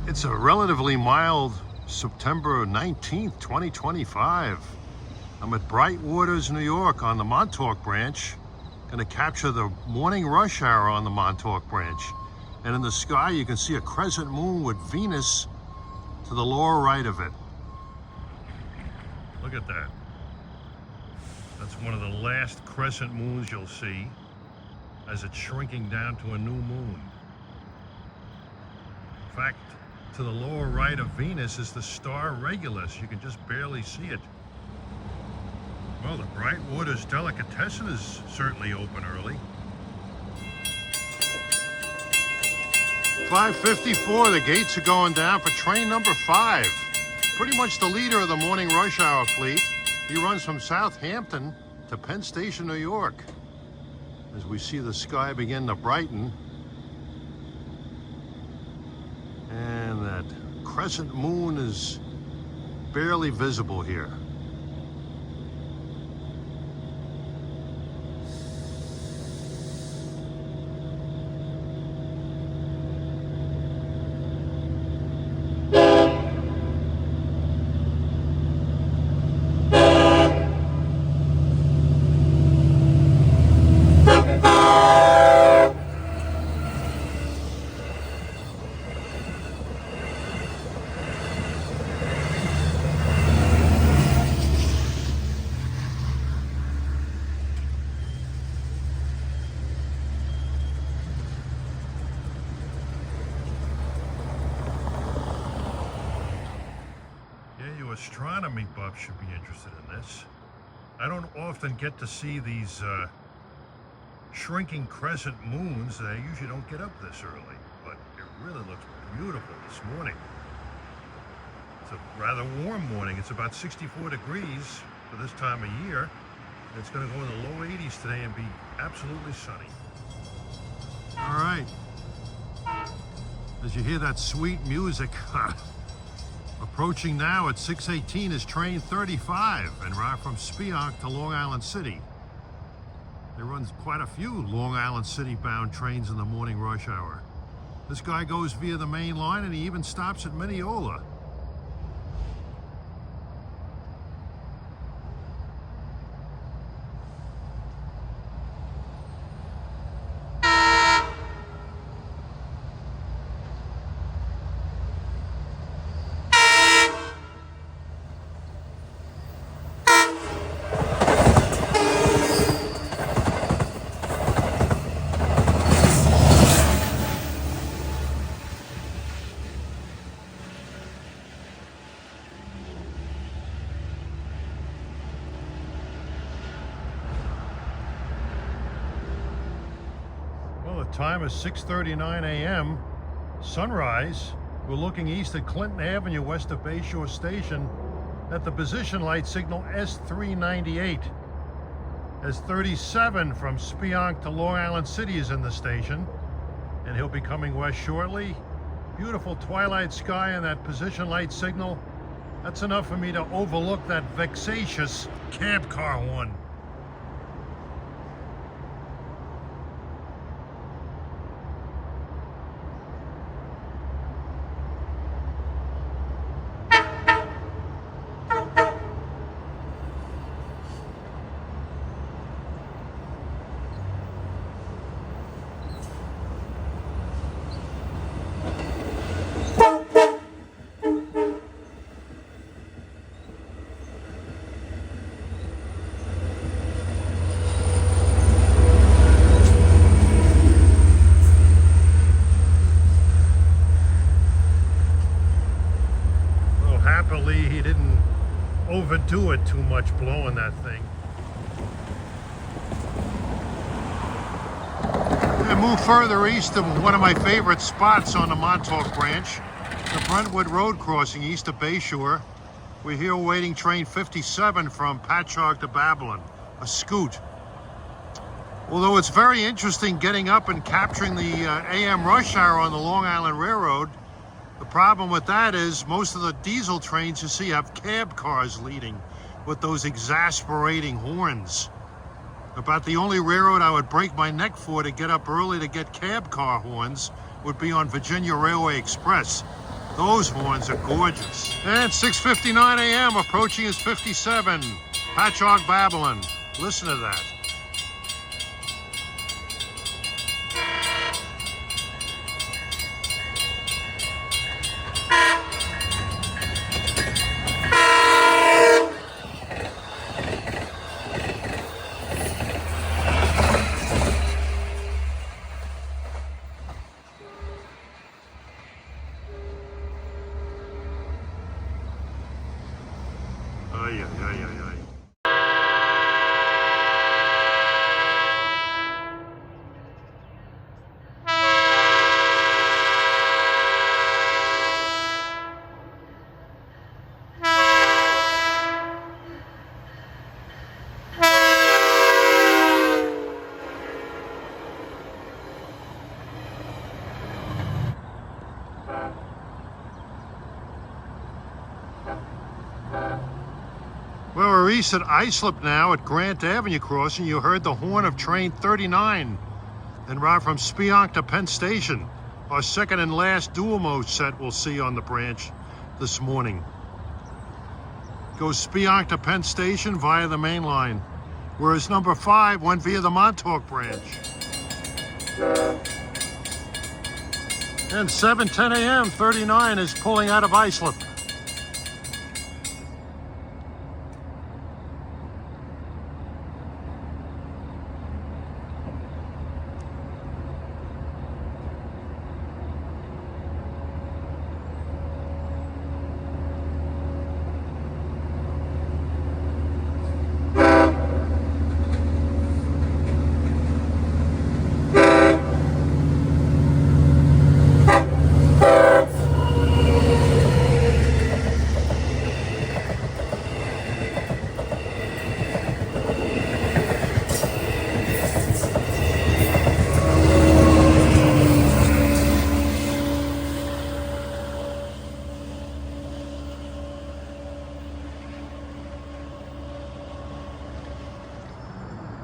It's a relatively mild September 19th, 2025. I'm at Brightwaters, New York on the Montauk Branch. Going to capture the morning rush hour on the Montauk Branch. And in the sky you can see a crescent moon with Venus to the lower right of it. Look at that. That's one of the last crescent moons you'll see as it's shrinking down to a new moon. In fact, to the lower right of Venus is the star Regulus. You can just barely see it. Well, the Brightwaters delicatessen is certainly open early. 5:54, the gates are going down for train number 5. Pretty much the leader of the morning rush hour fleet. He runs from Southampton to Penn Station, New York. As we see the sky begin to brighten. And that crescent moon is barely visible here. Astronomy buffs should be interested in this. I don't often get to see these shrinking crescent moons. I usually don't get up this early, but it really looks beautiful this morning. It's a rather warm morning. It's about 64 degrees for this time of year. It's going to go in the low 80s today and be absolutely sunny. All right. As you hear that sweet music, approaching now at 6:18 is train 35 en route from Spionk to Long Island City. There runs quite a few Long Island City bound trains in the morning rush hour. This guy goes via the main line and he even stops at Mineola. Time is 6:39 a.m. Sunrise. We're looking east at Clinton Avenue, west of Bayshore Station, at the position light signal S398. S37 from Spionk to Long Island City is in the station, and he'll be coming west shortly. Beautiful twilight sky and that position light signal. That's enough for me to overlook that vexatious cab car one. He didn't overdo it too much blowing that thing. And move further east to one of my favorite spots on the Montauk Branch, the Brentwood Road crossing east of Bayshore. We're here waiting train 57 from Patchogue to Babylon, a scoot. Although it's very interesting getting up and capturing the AM rush hour on the Long Island Railroad, the problem with that is most of the diesel trains you see have cab cars leading with those exasperating horns. About the only railroad I would break my neck for to get up early to get cab car horns would be on Virginia Railway Express. Those horns are gorgeous. And 6:59 a.m. approaching is 57. Patchogue, Babylon. Listen to that. Ay, ay, ay, ay, ay. Well, we're east at Islip now at Grant Avenue crossing. You heard the horn of train 39 en route from Spionk to Penn Station. Our second and last dual mode set we'll see on the branch this morning. Goes Spionk to Penn Station via the main line, whereas number 5 went via the Montauk Branch. And 7:10 a.m. 39 is pulling out of Islip.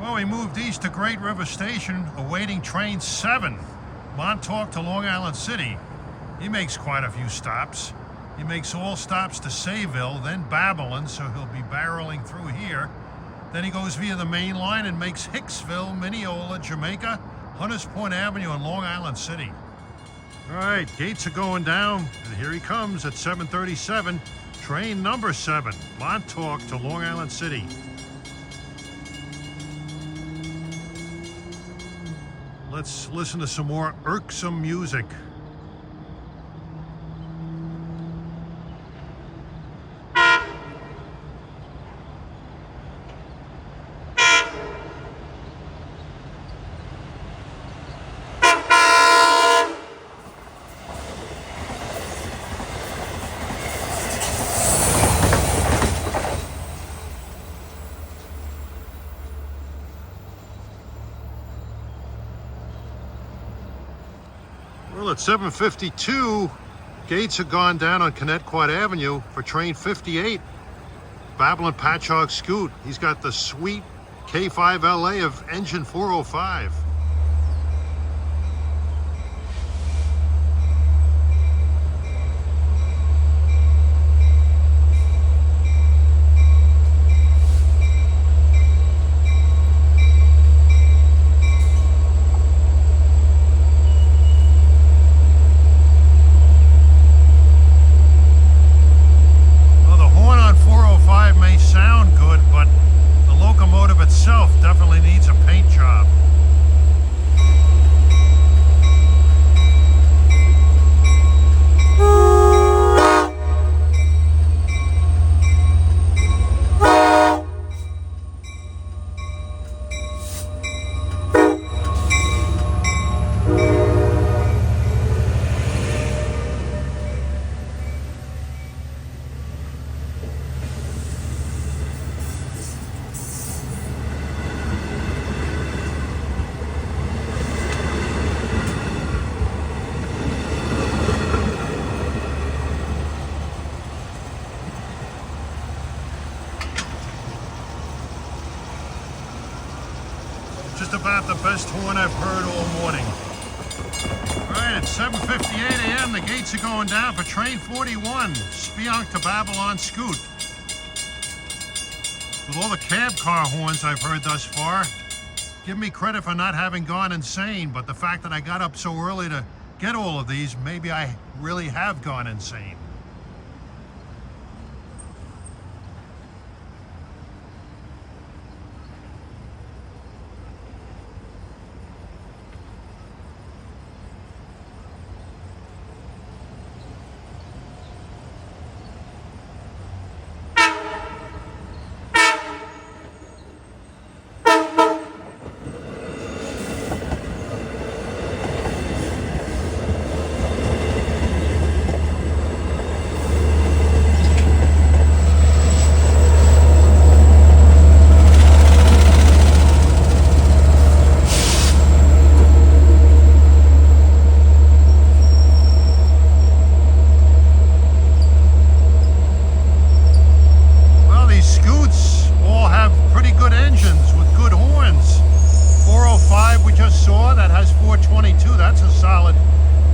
Well, we moved east to Great River Station, awaiting train 7, Montauk to Long Island City. He makes quite a few stops. He makes all stops to Sayville, then Babylon, so he'll be barreling through here. Then he goes via the main line and makes Hicksville, Mineola, Jamaica, Hunters Point Avenue, and Long Island City. All right, gates are going down, and here he comes at 7:37. Train number 7, Montauk to Long Island City. Let's listen to some more irksome music. Well, at 7:52, gates have gone down on Connecticut Avenue for train 58, Babylon Patchogue Scoot. He's got the sweet K5LA of engine 405. Sound good, but the locomotive itself definitely needs a paint job. At 7:58 a.m., the gates are going down for train 41, Spionk to Babylon Scoot. With all the cab car horns I've heard thus far, give me credit for not having gone insane, but the fact that I got up so early to get all of these, maybe I really have gone insane.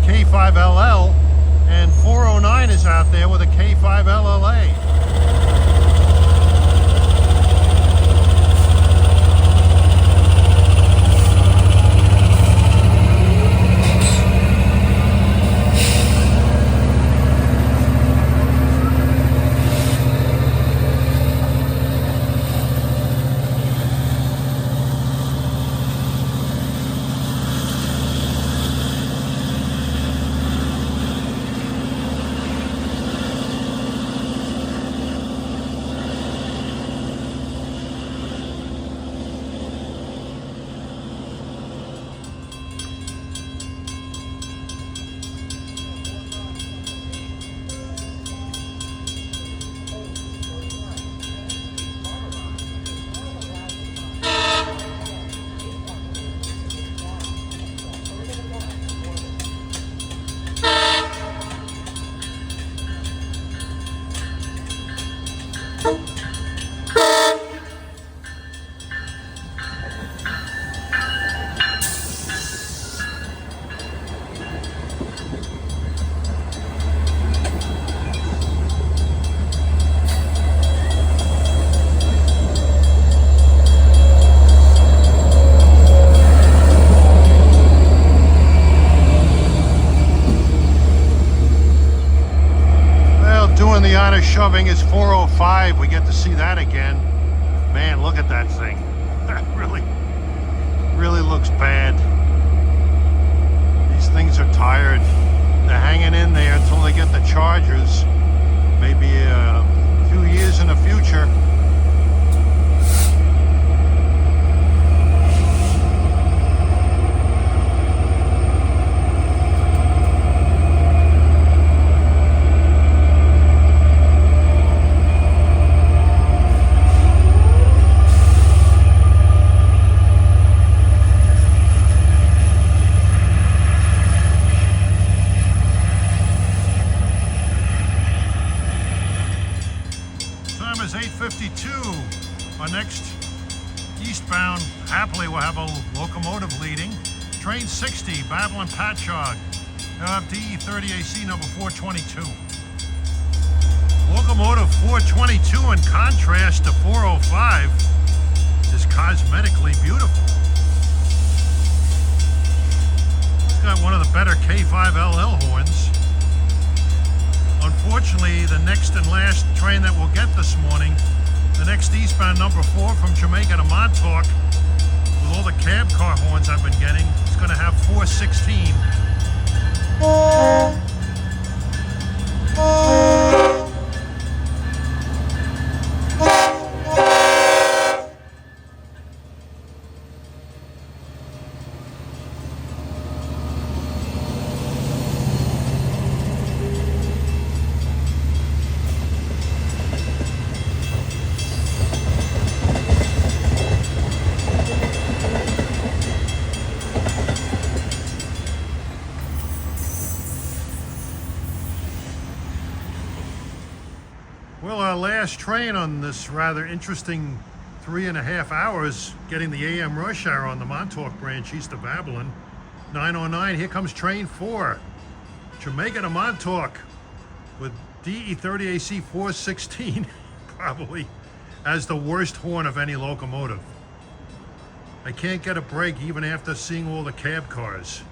K5LL, and 409 is out there with a K5LLA. The honor shoving is 405. We get to see that again. Man, look at that thing. That really looks bad. These things are tired. They're hanging in there until they get the Chargers. Maybe a few years in the future. Is 8:52. Our next eastbound, happily, we'll have a locomotive leading. Train 60, Babylon Patchogue. LFD 30AC number 422. Locomotive 422, in contrast to 405, is cosmetically beautiful. It's got one of the better K5LL horns. Unfortunately, the next and last train that we'll get this morning, the next eastbound number 4 from Jamaica to Montauk, with all the cab car horns I've been getting, it's going to have 416. Well, our last train on this rather interesting 3.5 hours, getting the AM rush hour on the Montauk Branch east of Babylon. 9:09, here comes train 4. Jamaica to Montauk with DE30AC 416 probably as the worst horn of any locomotive. I can't get a break even after seeing all the cab cars.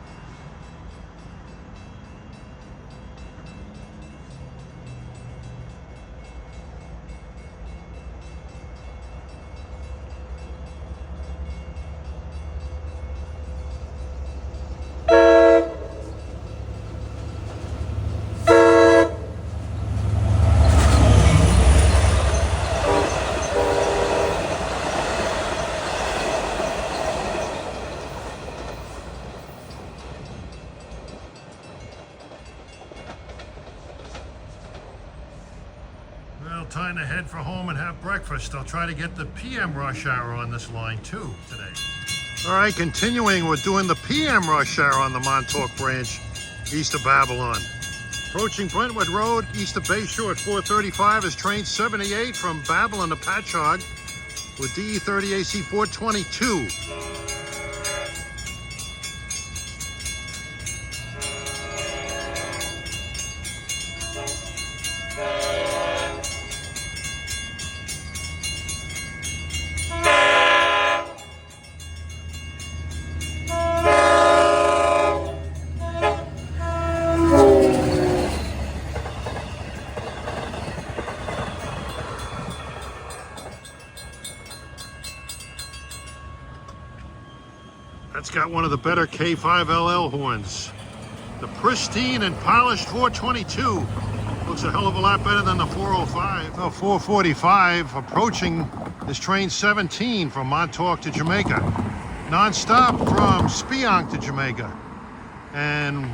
Time to head for home and have breakfast. I'll try to get the PM rush hour on this line too today. All right, continuing, we're doing the PM rush hour on the Montauk Branch east of Babylon. Approaching Brentwood Road east of Bayshore at 4:35 is train 78 from Babylon to Patchogue with DE30AC 422. That's got one of the better K5LL horns. The pristine and polished 422 looks a hell of a lot better than the 405. Oh, 445 approaching is train 17 from Montauk to Jamaica. Non-stop from Speonk to Jamaica. And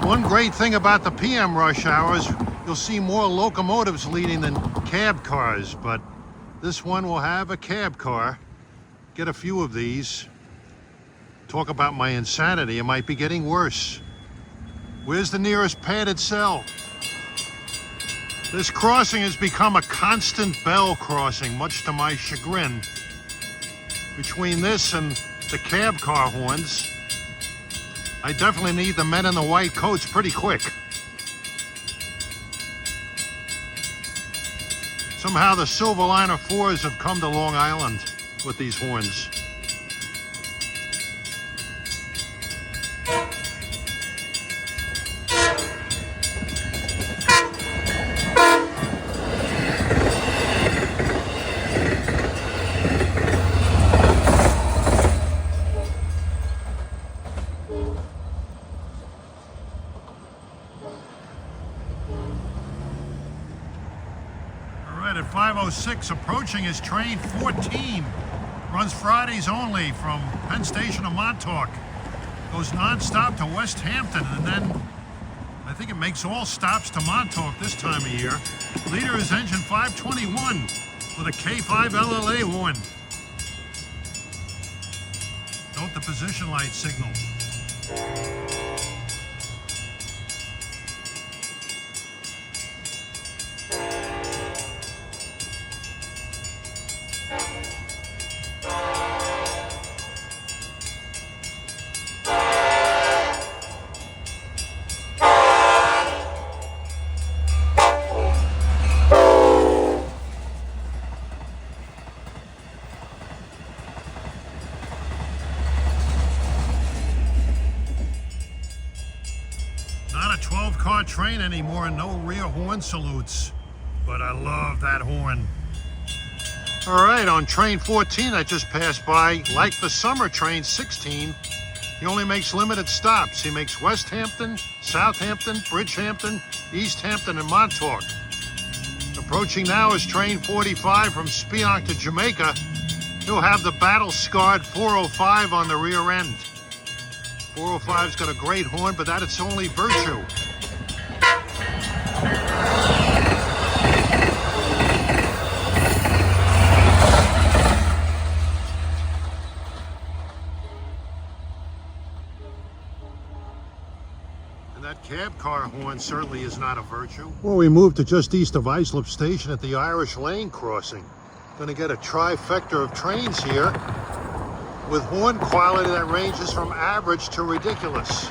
one great thing about the PM rush hours, you'll see more locomotives leading than cab cars, but this one will have a cab car. Get a few of these. Talk about my insanity, it might be getting worse. Where's the nearest padded cell? This crossing has become a constant bell crossing, much to my chagrin. Between this and the cab car horns, I definitely need the men in the white coats pretty quick. Somehow the Silverliner 4s have come to Long Island with these horns. At 5:06, approaching is train 14. Runs Fridays only from Penn Station to Montauk. Goes non-stop to West Hampton, and then I think it makes all stops to Montauk this time of year. Leader is engine 521 with a K5LLA horn. Note the position light signal. Not a 12-car train anymore, no rear horn salutes. But I love that horn. All right, on train 14 I just passed by, like the summer train 16, he only makes limited stops. He makes West Hampton, Southampton, Bridgehampton, East Hampton, and Montauk. Approaching now is train 45 from Speonk to Jamaica. He'll have the battle-scarred 405 on the rear end. 405's got a great horn, but that it's only virtue. And that cab car horn certainly is not a virtue. Well, we moved to just east of Islip Station at the Irish Lane crossing. Gonna get a trifecta of trains here. with horn quality that ranges from average to ridiculous.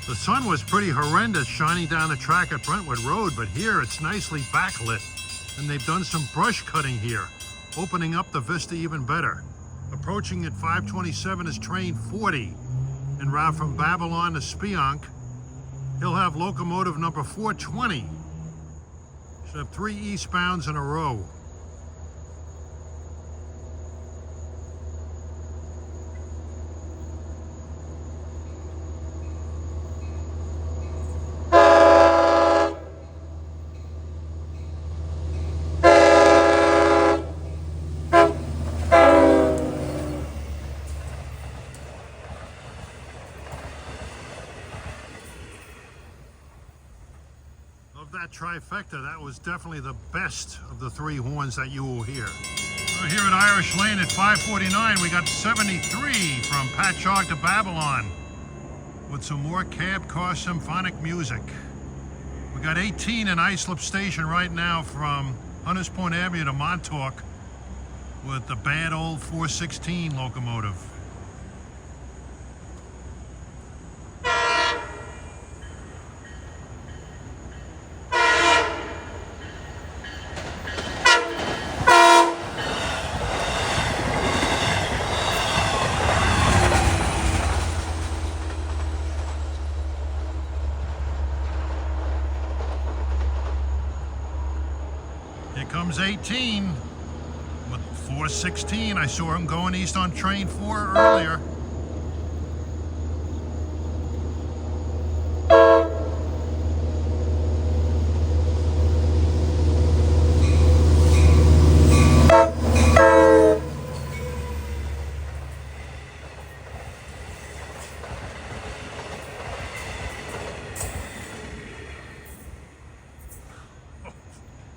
The sun was pretty horrendous shining down the track at Brentwood Road, but here it's nicely backlit, and they've done some brush cutting here, opening up the vista even better. Approaching at 527 is train 40, en route from Babylon to Spionk. He'll have locomotive number 420. Should have 3 eastbounds in a row. That trifecta, that was definitely the best of the 3 horns that you will hear. We're here at Irish Lane at 549. We got 73 from Patchogue to Babylon with some more cab car symphonic music. We got 18 in Islip Station right now from Hunters Point Avenue to Montauk with the bad old 416 locomotive. Here comes 18 with 416. I saw him going east on train 4 earlier.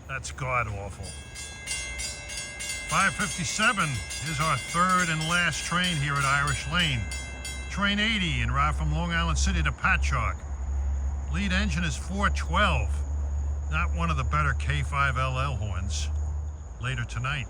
That's god-awful. 557 is our 3rd and last train here at Irish Lane. Train 80 en route from Long Island City to Patchogue. Lead engine is 412. Not one of the better K5LL horns. Later tonight.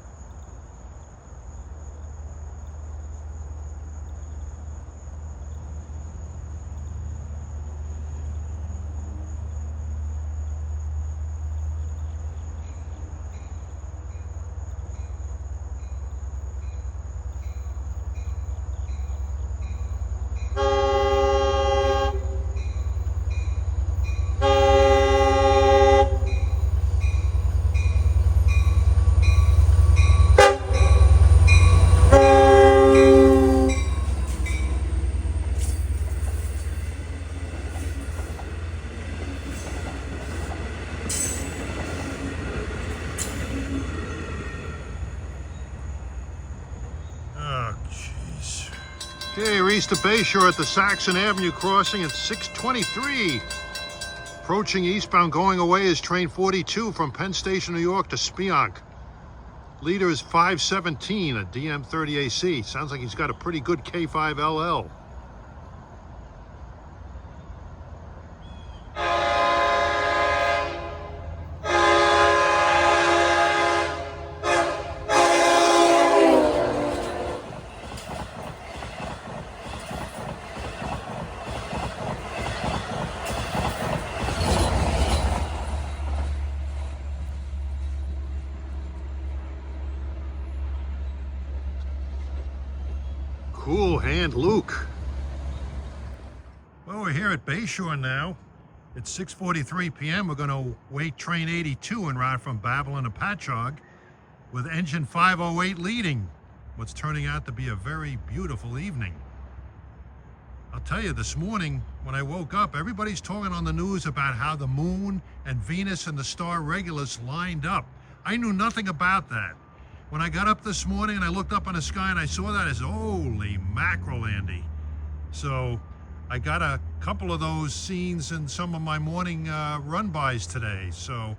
Okay, we're east of Bayshore at the Saxon Avenue crossing at 623. Approaching eastbound, going away is train 42 from Penn Station, New York to Spionk. Leader is 517, a DM30AC. Sounds like he's got a pretty good K5LL. Cool hand, Luke. Well, we're here at Bayshore now. It's 6:43 p.m. We're going to wait train 82 en route from Babylon to Patchogue with engine 508 leading. What's turning out to be a very beautiful evening. I'll tell you, this morning when I woke up, everybody's talking on the news about how the moon and Venus and the star Regulus lined up. I knew nothing about that. When I got up this morning and I looked up in the sky and I saw that, as holy mackerel, Andy. So I got a couple of those scenes in some of my morning run-bys today. So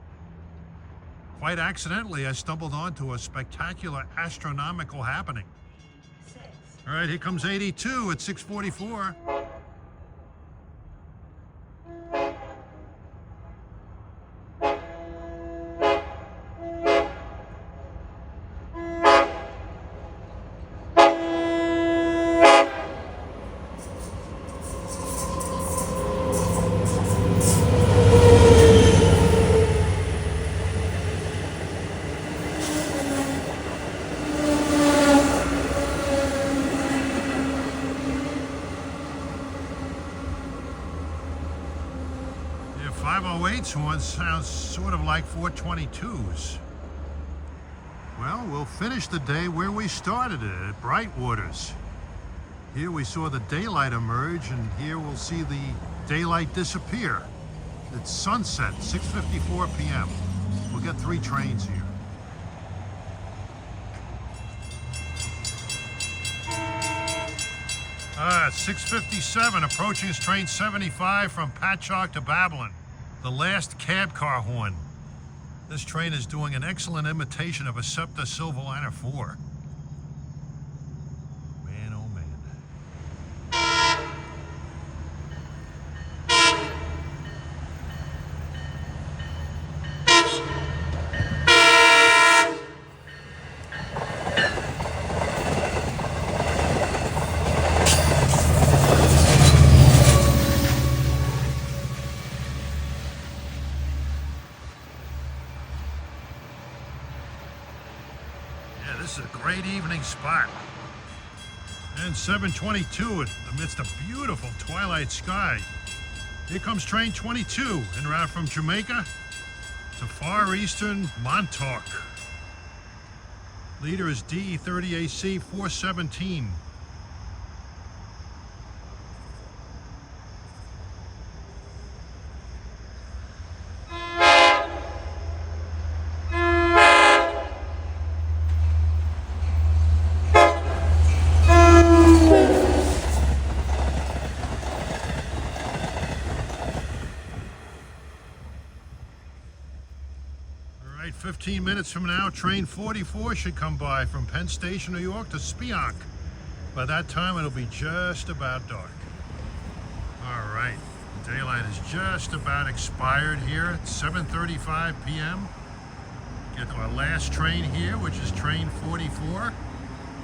quite accidentally, I stumbled onto a spectacular astronomical happening. All right, here comes 82 at 6:44. 508's horn sounds sort of like 422's. Well, we'll finish the day where we started it, at Brightwaters. Here we saw the daylight emerge, and here we'll see the daylight disappear. It's sunset, 6:54 p.m. We'll get 3 trains here. It's 6:57, approaching is train 75 from Patchogue to Babylon, the last cab car horn. This train is doing an excellent imitation of a SEPTA Silverliner 4. Man, oh man. This is a great evening spot. And 7:22 amidst a beautiful twilight sky. Here comes train 22 en route from Jamaica to far eastern Montauk. Leader is D30AC 417. All right, 15 minutes from now, train 44 should come by from Penn Station, New York to Spionk. By that time, it'll be just about dark. All right, daylight is just about expired here at 7:35 p.m. Get our last train here, which is train 44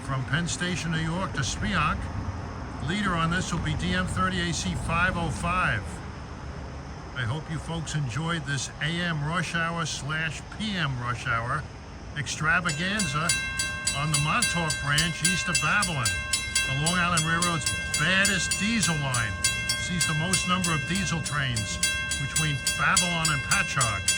from Penn Station, New York to Spionk. Leader on this will be DM30AC 505. I hope you folks enjoyed this AM rush hour / PM rush hour extravaganza on the Montauk Branch east of Babylon, the Long Island Railroad's baddest diesel line. Sees the most number of diesel trains between Babylon and Patchogue.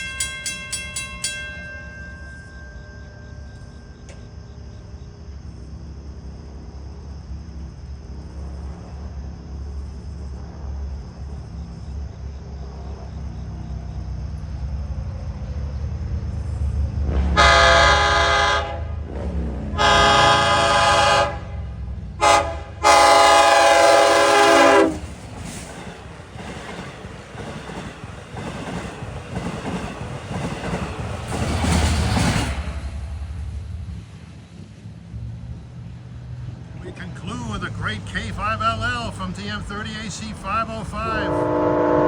We conclude with a great K5LL from DM30AC 505.